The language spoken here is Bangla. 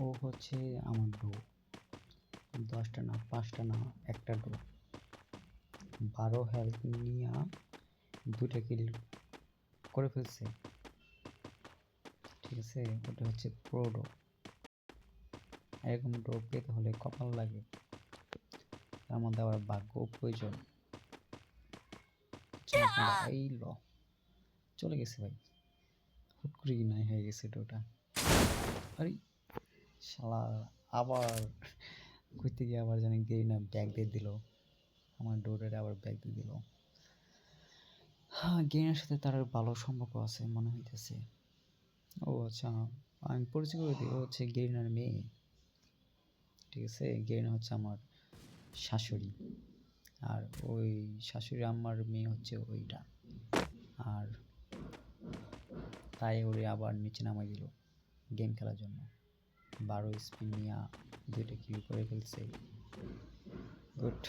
ও হচ্ছে আমার ডো 10টা না 5টা না একটা ডো 12 হেলথ নিয়ে 2টা কিল করে ফেলছে। ঠিক আছে, ওটা হচ্ছে প্রো ডো। এরকম ডো পেতে হলে কপাল লাগে, তার মধ্যে আবার ভাগ্য প্রয়োজন। এই ল চলে গেছে ভাই, হুট করে নাই হয়ে গেছে ডোটা। আরে শালা, আবার ঘুরতে গিয়ে আবার জানি গেই না ব্যাগ দিয়ে দিল, আমার ডোরের আবার ব্যাগ দিয়ে দিল। হ্যাঁ, গেইনের সাথে তার ভালো সম্পর্ক আছে মনে হইতেছে। ও আচ্ছা, আমি পরিচয় করে দিই, ও হচ্ছে গেইনার মেয়ে। ঠিক আছে, গেইনা হচ্ছে আমার শাশুড়ি, আর ওই শাশুড়ি আমার মেয়ে হচ্ছে ওইটা। আর তাই ওরে আবার নিচে নামাই দিল গেম খেলার জন্য। 12 স্পিন নিয়ে 2টা কিল করে ফেলছে। গুড।